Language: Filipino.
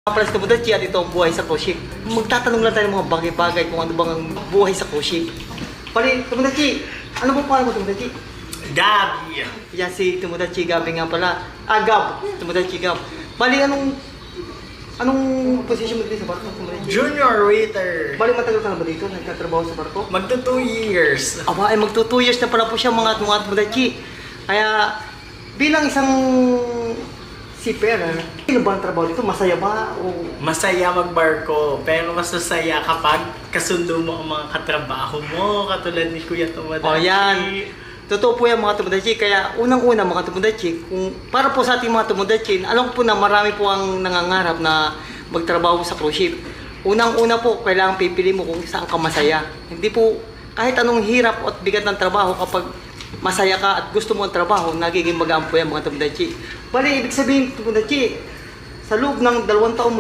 Para sa Tomodachi at ito ang buhay sa cruise ship. Magtatanong lang tayo ng mga bagay-bagay kung ano bang ang buhay sa cruise ship. Pali, Tomodachi, ano ba pangalan mo, Tomodachi? Gabi! Yan si Tomodachi Gabi nga pala. Gab. Tomodachi Gab. Pali, anong position mo dito sa barko, Tomodachi? Junior waiter! Bali, matagal ka na ba dito? Nagtatrabaho sa barko? Magto 2 years. Aba, ay magto 2 years na pala po siya mga Tomodachi. Kaya, bilang isang seafarer, ano ba ang trabaho dito? Masaya ba? O Masaya magbarko, pero mas masaya kapag kasundo mo ang mga katrabaho mo, katulad ni Kuya Tomodachi. oh, yan. Totoo po yan mga Tomodachi. Kaya unang-una mga Tomodachi, kung para po sa ating mga Tomodachi, alam ko po na marami po ang nangangarap na magtrabaho sa cruise ship. Unang-una po, kailangan pipili mo kung saan ka masaya. Hindi po, kahit anong hirap at bigat ng trabaho, kapag masaya ka at gusto mo ang trabaho, nagiging magaan po yan mga Tomodachi. Bali, ibig sabihin Tomodachi, sa loob ng 2 taon mo